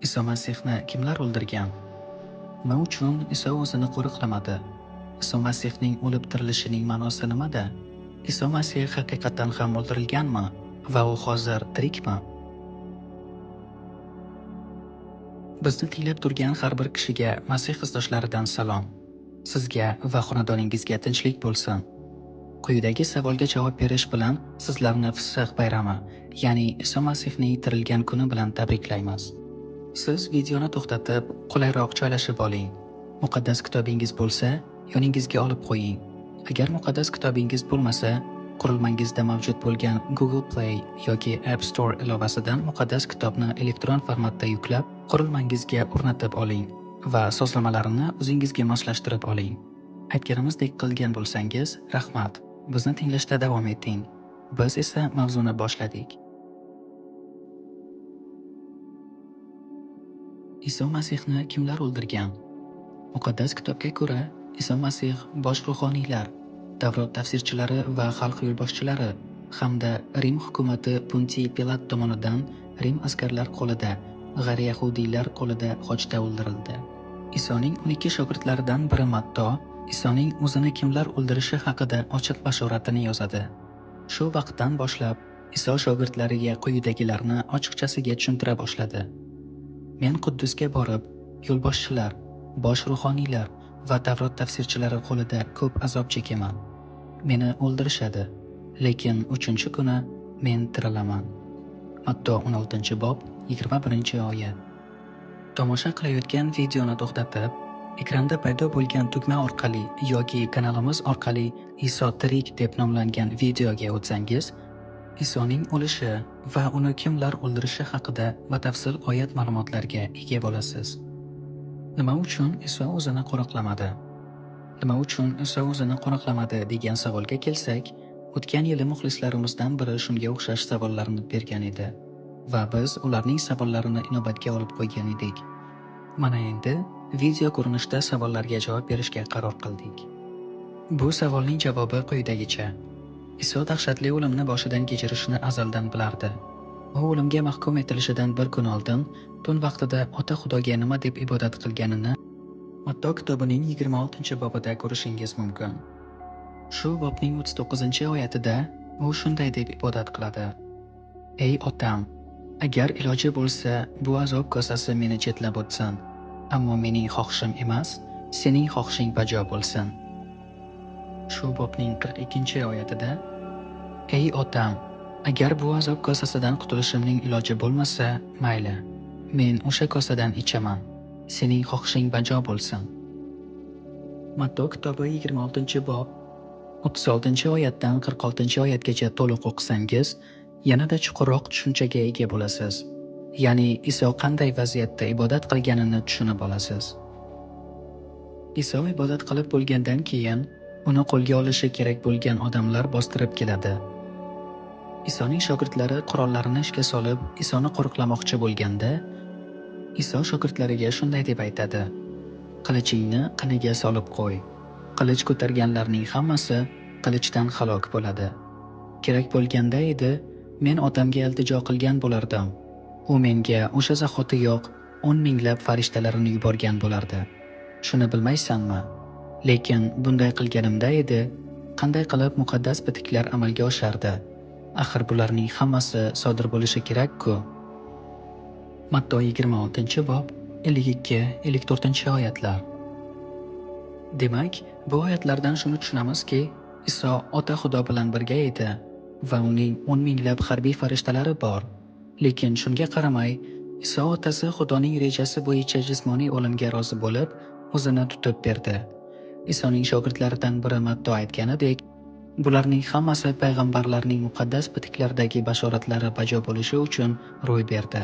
Iso Masihni kimlar o'ldirgan? Nima uchun Iso o'zini qo'riqlamadi? Iso Masihning o'lib tirilishining ma'nosi nimada? Iso Masih haqiqatan ham o'ldirilganmi va u hozir tirikmi? Bizni tinglab turgan har bir kishiga Masih izdoshlaridan salom. Sizga va xonadoningizga tinchlik bo'lsin. Quyidagi savolga javob berish bilan sizlarni Fisq bayrami, ya'ni Iso Masihning tirilgan kuni bilan tabriklaymiz. Siz videoni to'xtatib, qulayroq joylashib oling. Muqaddas kitobingiz bo'lsa, yoningizga olib qo'ying. Agar muqaddas kitobingiz bo'lmasa, qurilmangizda mavjud bo'lgan Google Play yoki App Store ilovasidan muqaddas kitobni elektron formatda yuklab, qurilmangizga o'rnatib oling va sozlamalarini o'zingizga moslashtirib oling. Aytganimizdek qilgan bo'lsangiz, rahmat. Bizni tinglashda davom eting. Biz esa mavzuni boshladik. Iso Masihni kimlar o'ldirgan? Muqaddas kitobga ko'ra, Iso Masih bosh ruhoniylar, Tavrot tafsirchilari va xalq yo'lboshchilari hamda Rim hukumati Puntiy Pilat tomonidan Rim askarlar qo'lida, g'ayri yahudiylar qo'lida xochda o'ldirildi. Isoning 12 shogirdlaridan biri Matto Isoning o'zini kimlar o'ldirishi haqida ochiq bashoratini yozadi. Shu vaqtdan boshlab Iso shogirdlariga quyidagilarni ochiqchasiga tushuntira boshladi. Men Quddusga borib, yo'lboshchilar, bosh ruhoniylar va Tavrot tafsirchilari qo'lida ko'p azob chekaman. Meni o'ldirishadi, lekin 3-chi kuni men tirilaman. Matto 16-bob 21-oyat. Tomosha qilayotgan videoni to'xtatib, ekranda paydo bo'lgan tugma orqali yoki kanalimiz orqali Iso tirik deb nomlangan videoga o'tsangiz, Isoning o'lishi va uni kimlar o'ldirishi haqida batafsil oyat ma'lumotlarga ega bo'lasiz. Nima uchun Iso o'zini qo'riqlamadi? Nima uchun Iso o'zini qo'riqlamadi degan savolga kelsak, o'tgan yili muxlislarimizdan biri shunga o'xshash savollarni bergan edi va biz ularning savollarini inobatga olib qo'ygan edik. Mana endi video ko'rinishda savollarga javob berishga qaror qildik. Bu savolning javobi quyidagicha. Iso dahshatli o'limni boshidan kechirishni azaldan bilardi. U o'limga mahkum etilishidan bir kun oldin, tun vaqtida Ota Xudoga nima deb ibodat qilganini Matto kitobining 26-bobida ko'rishingiz mumkin. Shu bobning 39-oyatida u shunday deb ibodat qiladi. Ey Otam, agar iloji bo'lsa, bu azob kosasi meni chetlab o'tsin, ammo mening xohishim emas, sening xohishing bajo bo'lsin. Shu bobning 42-oyatida Ey Otam, agar bu azob kosasidan qutulishimning iloji bo'lmasa, mayli. Men o'sha kosadan ichaman. Sening xohishing bajo bo'lsin. Matto kitobi 26-bob 36-oyatdan 46-oyatgacha to'liq o'qisangiz, yanada chuqurroq tushunchaga ega bo'lasiz. Ya'ni Iso qanday vaziyatda ibodat qilganini tushunib olasiz. Iso ibodat qilib bo'lgandan keyin uni qo'lga olishi kerak bo'lgan odamlar bostirib keladi. Isoning shogirdlari qurollarini ishga solib, Isoni qo'riqlamoqchi bo'lganda, Iso shogirdlariga shunday deb aytadi: Qilichingni qiniga solib qo'y. Qilich ko'targanlarning hammasi qilichdan halok bo'ladi. Kerak bo'lganda edi, men otamga iltijo qilgan bo'lardim. U menga o'sha zahotiyoq 10 minglab farishtalarini yuborgan bo'lardi. Shuni bilmaysanmi? Lekin bunday qilganimda edi, qanday qilib muqaddas bitiklar amalga oshardi? Axir bularning hammasi sodir bo'lishi kerak-ku. Matto 26-bob 52-54-oyatlar. Demak, bu oyatlardan shuni tushunamizki, Iso Ota Xudo bilan birga edi va uning 10 minglab harbiy farishtalari bor. Lekin shunga qaramay, Iso otasi Xudoning rejasi bo'yicha jismoniy o'limga rozi bo'lib, o'zini tutib berdi. Isoning shogirdlaridan biri Matto aytganidek, bularning hammasi payg'ambarlarning muqaddas bitiklardagi bashoratlari bajo bo'lishi uchun ro'y berdi.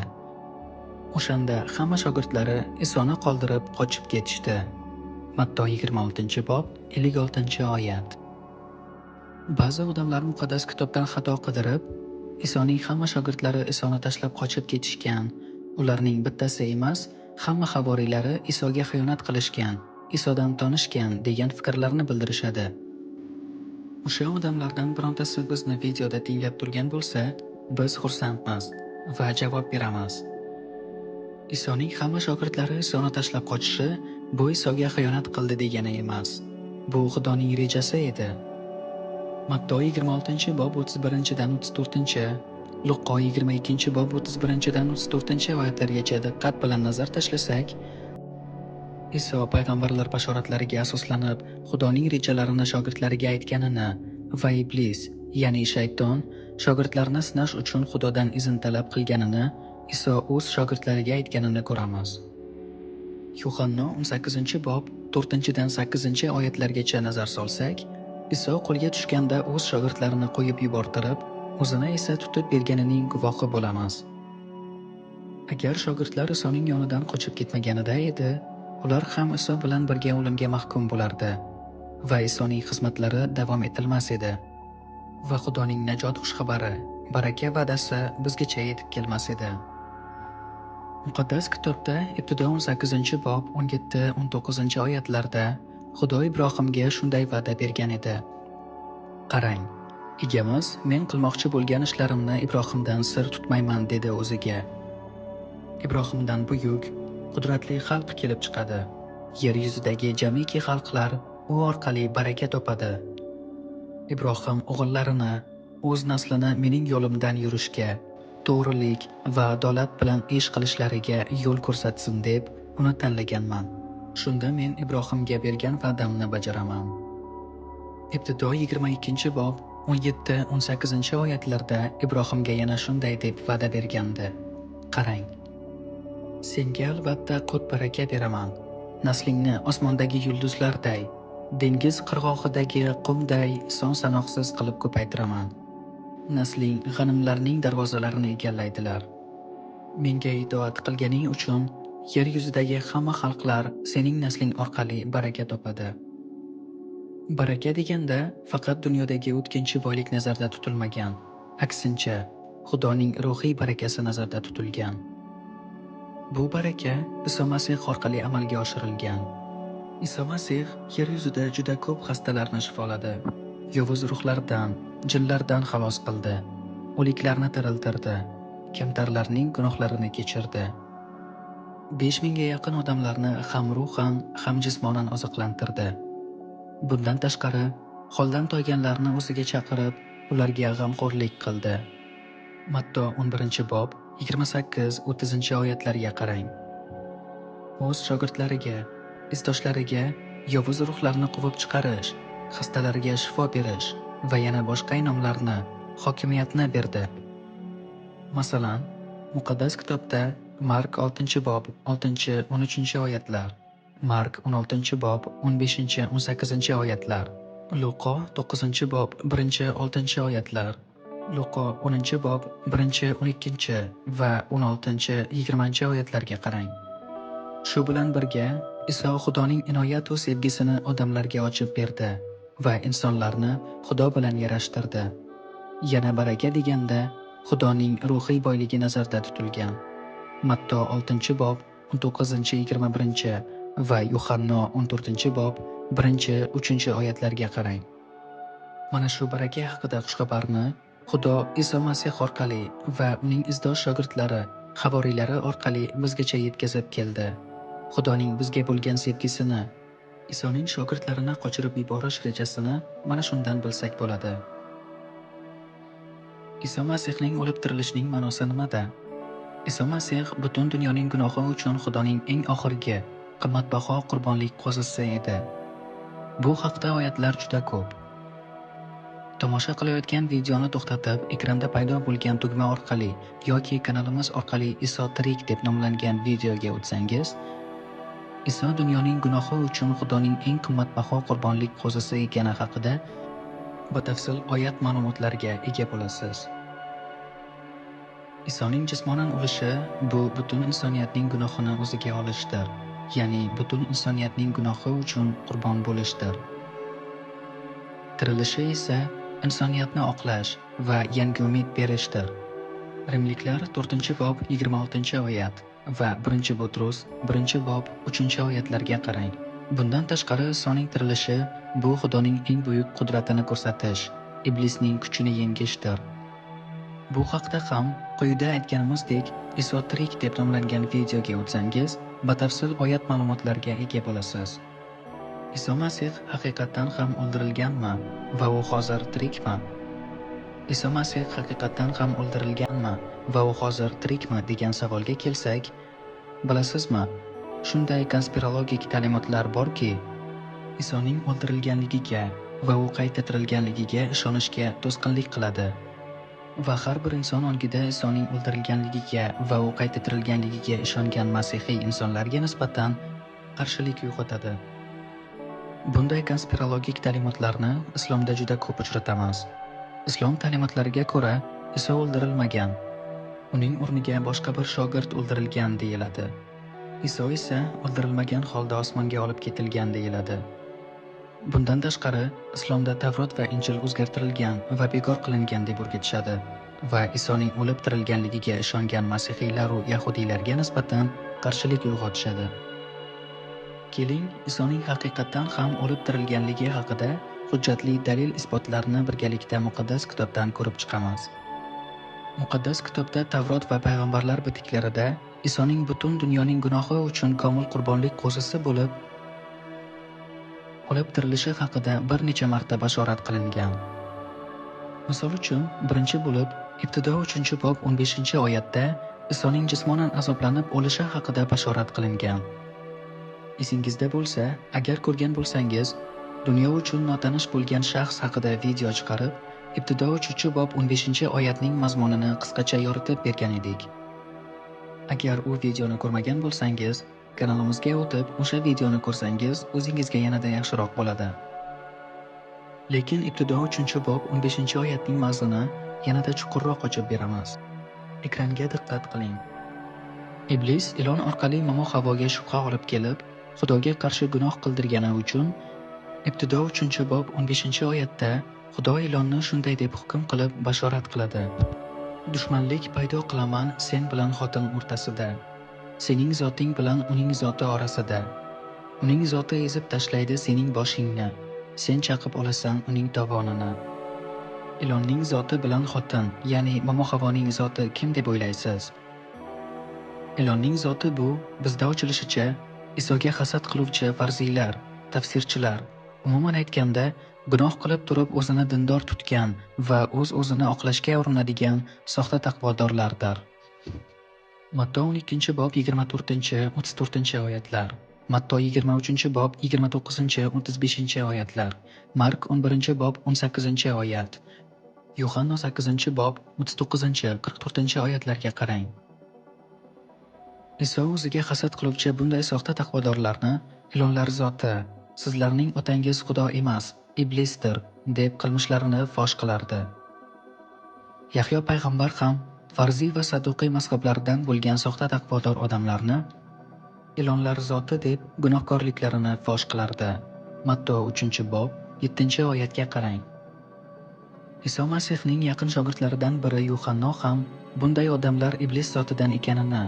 O'shanda hamma shogirdlari Isoni qoldirib qochib ketishdi. Matto 26-bob 56-oyat. Ba'zi odamlar muqaddas kitobdan xato qidirib, Isoning hamma shogirdlari Isoni tashlab qochib ketishgan, ularning bittasi emas, hamma havoriylari Isoga xiyonat qilishgan, Isodan tonishgan degan fikrlarni bildirishadi. O'sha odamlardan birontasi bizni videoda tinglab turgan bo'lsa, biz xursandmiz va javob beramiz. Isoning hamma shogirdlari Isoni tashlab qochishi bu Isoga xiyonat qildi degani emas. Bu Xudoning rejasi edi. Matto 26-bob 31-dan 34, Luqo 22-bob 31-dan 34 oyatlargacha diqqat bilan nazar tashlasak, Iso payg'ambarlar bashoratlariga asoslanib Xudoning rejalarini shogirdlariga aytganini va iblis, ya'ni shayton, shogirdlarni sinash uchun Xudodan izn talab qilganini Iso o'z shogirdlariga aytganini ko'ramiz. Yuhanno 18-bob 4-dan 8-oyatlargacha nazar solsak, Iso qo'lga tushganda o'z shogirdlarini qo'yib yubortirib, o'zini esa tutib berganining guvohi bo'lamiz. Agar shogirdlar Isoning yonidan qochib ketmaganida edi, ular ham Iso bilan birga o'limga mahkum bo'lardi va Isoning xizmatlari davom etilmas edi va Xudoning najot xushxabari, baraka va'dasi bizgacha yetib kelmas edi. Muqaddas kitobda ibtido 18-bob 17-19-oyatlarda Xudo Ibrohimga shunday va'da bergan edi. Qarang, egamiz men qilmoqchi bo'lgan ishlarimni Ibrohimdan sir tutmayman dedi o'ziga. Ibrohimdan buyuk, qudratli xalq kelib chiqadi. Yer yuzidagi jamiki xalqlar u orqali baraka topadi. Ibrohim o'g'illarini, o'z naslini mening yo'limdan yurishga, to'g'rilik va adolat bilan ish qilishlariga yo'l ko'rsatsin deb uni tanlaganman. Shunda men Ibrohimga bergan va'damni bajaraman. Ibtido 22-bob 17-18-oyatlarda Ibrohimga yana shunday deb va'da bergandi. Qarang, senga albatta qut baraka beraman. Naslingni osmondagi yulduzlarday, dengiz qirg'og'idagi qumday son-sanoqsiz qilib ko'paytiraman. Nasling g'animlarning darvozalarini egallaydilar. Menga itoat qilganing uchun yer yuzidagi hamma xalqlar sening nasling orqali baraka topadi. Baraka deganda faqat dunyodagi o'tkinchi boylik nazarda tutilmagan. Aksincha, Xudoning ruhiy barakasi nazarda tutilgan. Bu baraka Iso Masih orqali amalga oshirilgan. Iso Masih yer yuzida juda ko'p xastalarni shifoladi. Yovuz ruhlardan, jinlardan xalos qildi. O'liklarni tiriltirdi. Kamtarlarning gunohlarini kechirdi. 5000 ga yaqin odamlarni ham ruhan, ham jismonan oziqlantirdi. Bundan tashqari, holdan toyganlarni o'ziga chaqirib, ularga g'amxo'rlik qildi. Matto 11-bob 28-30-oyatlarga qarang. O'z shogirdlariga, izdoshlariga yovuz ruhlarni quvib chiqarish, xastalarga shifo berish va yana boshqa inomlarni, hokimiyatni berdi. Masalan, muqaddas kitobda Mark 6-bob 6-13-oyatlar, Mark 16-bob 15-18-oyatlar, Luqo 9-bob 1-6-oyatlar, Luqo 10-bob 1-12 va 16-20-oyatlarga qarang. Shu bilan birga, Iso Xudoning inoyat va sevgisini odamlarga ochib berdi va insonlarni Xudo bilan yarashtirdi. Yana baraka deganda Xudoning ruhiy boyligi nazarda tutilgan. Matto 6-bob 19-21 va Yuhanno 14-bob 1-3-oyatlarga qarang. Mana shu baraka haqida xushxabarni Xudo Iso Masih orqali va uning izdosh shogirdlari, havoriylari orqali bizgacha yetkazib keldi. Xudoning bizga bo'lgan sevgisini, Isoning shogirdlarini qochirib yuborish rejasini mana shundan bilsak bo'ladi. Iso Masihning o'lib tirilishining ma'nosi nimada? Iso Masih butun dunyoning gunohi uchun Xudoning eng oxirgi, qimmatbaho qurbonlik qo'zisi edi. Bu haqda oyatlar juda ko'p. Tomosha qilayotgan videoni to'xtatib, ekranda paydo bo'lgan tugma orqali yoki kanalimiz orqali Iso tirik deb nomlangan videoga o'tsangiz, Iso dunyoning gunohi uchun Xudoning eng qimmatbaho qurbonlik qo'zisi ekani haqida batafsil oyat ma'lumotlariga ega bo'lasiz. Isoning jismonan o'lishi bu butun insoniyatning gunohini o'ziga olishdir, ya'ni butun insoniyatning gunohi uchun qurbon bo'lishdir. Tirilishi esa insoniyatni oqlash va yangi umid berishdir. Rimliklar 4-bob 26-oyat va 1-Butrus 1-bob 3-oyatlarga qarang. Bundan tashqari Isoning tirilishi bu Xudoning eng buyuk qudratini ko'rsatish, iblisning kuchini yengishdir. Bu haqda ham quyida aytganimizdek, Iso tirik deb nomlangan videoga o'tsangiz, batafsil oyat ma'lumotlarga ega bo'lasiz. Iso Masih haqiqatan ham o'ldirilganmi va u hozir tirikmi? Iso Masih haqiqatan ham o'ldirilganmi va u hozir tirikmi degan savolga kelsak, bilasizmi, shunday konspirologik ta'limotlar borki, Isoning o'ldirilganligiga va u qayta tirilganligiga ishonishga to'sqinlik qiladi. Va har bir inson ongida Isoning o'ldirilganligiga va u qayta tirilganligiga ishongan masihiy insonlarga nisbatan qarshilik uyg'otadi. Bunday konspirologik ta'limotlarni islomda juda ko'p uchratamiz. Islom ta'limotlariga ko'ra, Iso o'ldirilmagan. Uning o'rniga boshqa bir shogird o'ldirilgan deyiladi. Iso esa o'ldirilmagan holda osmonga olib ketilgan deyiladi. Bundan tashqari, islomda Tavrot va Injil o'zgartirilgan va bekor qilingan deb o'rgatishadi va Isoning o'lib tirilganligiga ishongan masihiylar va yahudiylarga nisbatan qarshilik uyg'otishadi. Keling, Isoning haqiqatan ham o'lib tirilganligi haqida hujjatli dalil isbotlarni birgalikda muqaddas kitobdan ko'rib chiqamiz. Muqaddas kitobda Tavrot va payg'ambarlar bitiklarida Isoning butun dunyoning gunohi uchun komil qurbonlik qo'zisi bo'lib o'lib tirilishi haqida bir necha marta bashorat qilingan. Misol uchun, birinchi bo'lib, Ibtido 3-bob 15-oyatda Isoning jismonan azoblanib o'lishi haqida bashorat qilingan. Esingizda bo'lsa, agar ko'rgan bo'lsangiz, dunyo uchun notanish bo'lgan shaxs haqida video chiqarib, Ibtido 3-bob 15-oyatning mazmunini qisqacha yoritib bergan edik. Agar u videoni ko'rmagan bo'lsangiz, kanalimizga o'tib, o'sha videoni ko'rsangiz, o'zingizga yanada yaxshiroq bo'ladi. Lekin Ibtido 3-bob 15-oyatning mag'zini yanada chuqurroq ochib beramiz. Ekranga diqqat qiling. Iblis ilon orqali Momo Havoga shubha olib kelib, Xudoga qarshi gunoh qildirgani uchun Ibtido 3-bob 15-oyatda Xudo ilonni shunday deb hukm qilib bashorat qiladi. Dushmanlik paydo qilaman sen bilan xotin o'rtasida. Sening zoting bilan uning zoti orasida. Uning zoti ezib tashlaydi sening boshingni. Sen chaqib olasan uning tovonini. Ilonning zoti bilan xotin, ya'ni Momo Havoning zoti kim deb o'ylaysiz? Ilonning zoti bu, bizda ochilishicha, Isoga hasad qiluvchi farziylar, tafsirchilar, umuman aytganda, gunoh qilib turib o'zini dindor tutgan va o'z-o'zini oqlashga urinadigan soxta taqvodorlardir. Matto 12-bob 24-34-oyatlar, Matto 23-bob 29-35-oyatlar, Mark 11-bob 18-oyat, Yuhanna 8-bob 39-44-oyatlarga qarang. Iso o'ziga hasad qiluvchi bunday soxta taqvodorlarni ilonlar zoti, sizlarning otangiz Xudo emas, iblisdir, deb qilmishlarini fosh qilardi. Yahyo payg'ambar ham farziy va saduqiy mazhablaridan bo'lgan soxta taqvodor odamlarni ilonlar zoti deb gunohkorliklarini fosh qilardi. Matto 3-bob 7-oyatga qarang. Iso Masihning yaqin shogirdlaridan biri Yuhanna ham bunday odamlar iblis zotidan ekanini,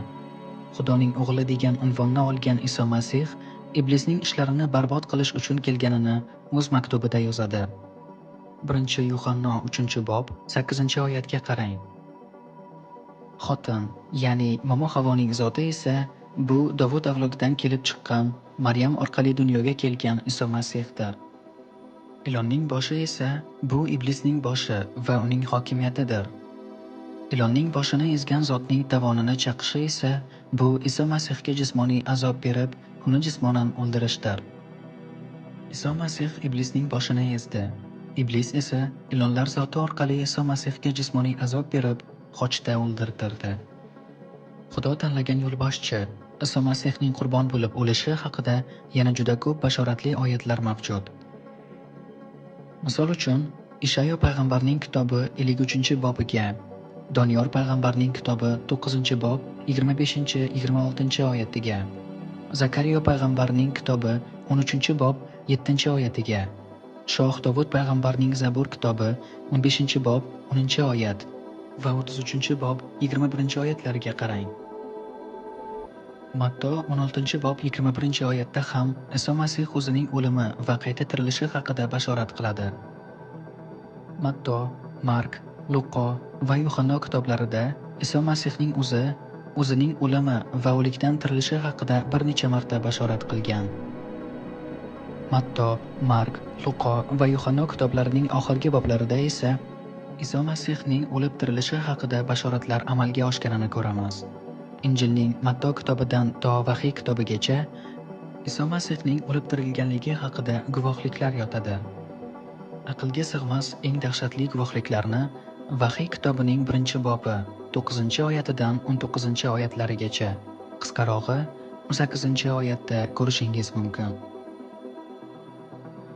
Xudoning o'g'li degan unvonni olgan Iso Masih iblisning ishlarini barbod qilish uchun kelganini o'z maktubida yozadi. 1-Yuhanna 3-bob 8-oyatga qarang. Xotin, ya'ni Momo Havoning zoti esa bu Davud avlodidan kelib chiqqan, Maryam orqali dunyoga kelgan Iso Masihdir. Ilonning boshi esa bu iblisning boshi va uning hokimiyatidir. Ilonning boshini ezgan zotning tovonini chaqishi esa bu Iso Masihga jismoniy azob berib, uni jismonan o'ldirishdir. Iso Masih iblisning boshini ezdi. Iblis esa ilonlar zoti orqali Iso Masihga jismoniy azob berib, qochda o'ldirtirdi. Xudo tanlagan yo'lboshchi Iso Masihning qurbon bo'lib o'lishi haqida yana juda ko'p bashoratli oyatlar mavjud. Misol uchun, Ishayo payg'ambarning kitobi 53-bobiga, Doniyor payg'ambarning kitobi 9-bob 25-26-oyatiga, Zakariya payg'ambarning kitobi 13-bob 7-oyatiga, Shoh Davud payg'ambarning Zabur kitobi 15-bob 10-oyat va 33-bob 21-oyatlariga qarang. Matto 16-bob 21-oyatda ham Iso Masih o'zining o'limi va qayta tirilishi haqida bashorat qiladi. Matto, Mark Luqo va Yuhanno kitoblarida Iso Masihning o'zining o'limi va o'likdan tirilishi haqida bir necha marta bashorat qilgan. Matto, Mark, Luqo va Yuhanno kitoblarining oxirgi boblarida esa Iso Masihning o'lib tirilishi haqida bashoratlar amalga oshganini ko'ramiz. Injilning Matto kitobidan to Vahiy kitobigacha Iso Masihning o'lib tirilganligi haqida guvohliklar yotadi. Aqlga sig'mas eng dahshatli guvohliklarni Vahiy kitobining 1-bobi 9-oyatidan 19-oyatlarigacha, qisqarog'i 18-oyatda ko'rishingiz mumkin.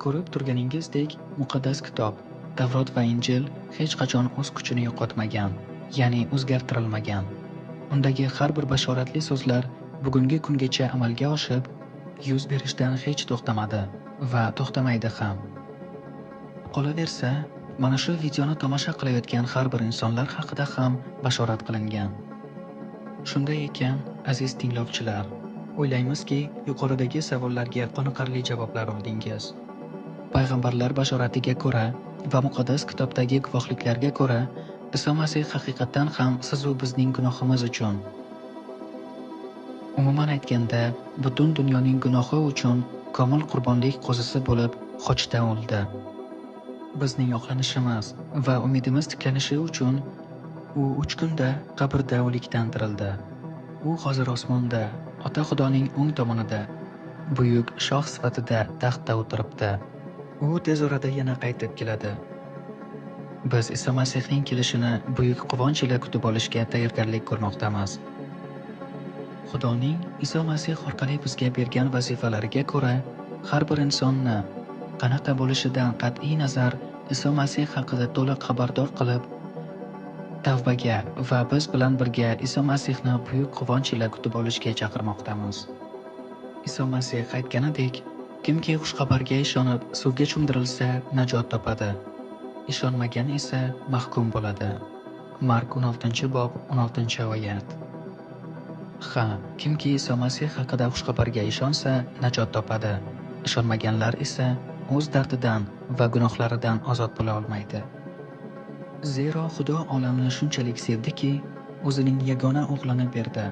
Ko'rib turganingizdek, muqaddas kitob, Tavrot va Injil hech qachon o'z kuchini yo'qotmagan, ya'ni o'zgartirilmagan. Undagi har bir bashoratli so'zlar bugungi kungacha amalga oshib, yuz berishdan hech to'xtamadi va to'xtamaydi ham. Qolaversa, mana shu videoni tomosha qilayotgan har bir insonlar haqida ham bashorat qilingan. Shunday ekan, aziz tinglovchilar, o'ylaymizki, yuqoridagi savollarga qoniqarli javoblar oldingiz. Payg'ambarlar bashoratiga ko'ra va muqaddas kitobdagi guvohliklarga ko'ra, Iso Masih haqiqatan ham siz va bizning gunohimiz uchun, umuman aytganda, butun dunyoning gunohi uchun komil qurbonlik qo'zisi bo'lib xochda o'ldi. Bizning oqlanishimiz va umidimiz tiklanishi uchun u 3 kunda qabrda o'likdan tirildi. U hozir osmonda, Ota Xudoning o'ng tomonida, buyuk shoh sifatida taxtda o'tiribdi. U tez orada yana qaytib keladi. Biz Iso Masihning kelishini buyuk quvonch ila kutib olishga tayyorgarlik ko'rmoqdamiz. Xudoning Iso Masih orqali bizga bergan vazifalariga ko'ra, har bir insonni qanaqa bo'lishidan qat'iy nazar Iso Masih haqida to'liq xabardor qilib, tavbaga va biz bilan birga Iso Masihni buyuk quvonch ila kutib olishga chaqirmoqdamiz. Iso Masih aytganidek, kimki xushxabarga ishonib suvga cho'mdirilsa najot topadi. Ishonmagan esa mahkum bo'ladi. Mark 16-bob 16-oyat. Ha, kimki Iso Masih haqida xushxabarga ishonsa najot topadi. Ishonmaganlar esa o'z dardidan va gunohlaridan ozod bo'la olmaydi. Zero Xudo olamni shunchalik sevdiki, o'zining yagona o'g'lini berdi.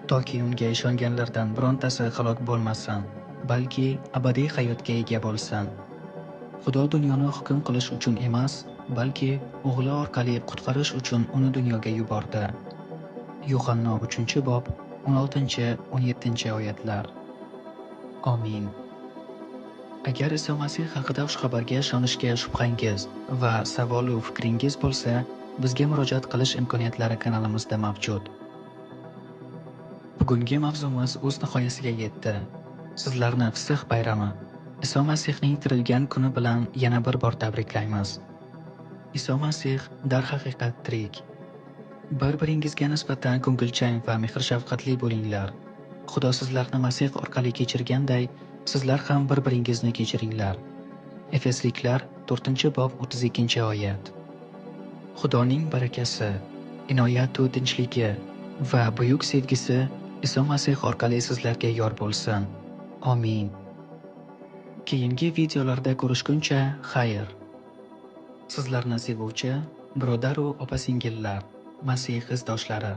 Toki unga ishonganlardan birontasi halok bo'lmasin, balki abadiy hayotga ega bo'lsin. Xudo dunyoni hukm qilish uchun emas, balki o'g'li orqali qutqarish uchun uni dunyoga yubordi. Yuhanno 3-bob 16-17-oyatlar. Amin. Agar Iso Masih haqida xushxabarga ishonishga shubhangiz va savol-u fikringiz bo'lsa, bizga murojaat qilish imkoniyatlari kanalimizda mavjud. Bugungi mavzumiz o'z nihoyasiga yetdi. Sizlarni Fisq bayrami, Iso Masihning tirilgan kuni bilan yana bir bor tabriklaymiz. Iso Masih darhaqiqat tirik. Bir-biringizga nisbatan ko'ngilchan va mehr-shafqatli bo'linglar. Xudo sizlarni Masih orqali kechirganday, sizlar ham bir-biringizni kechiringlar. Efesliklar 4-bob 32-oyat. Xudoning barakasi, inoyat va tinchligi va buyuk sevgisi Iso Masih orqali sizlarga yor bo'lsin. Amin. Keyingi videolarda ko'rishguncha xayr. Sizlarni sevuvchi birodar va opa-singillar, Masih izdoshlari.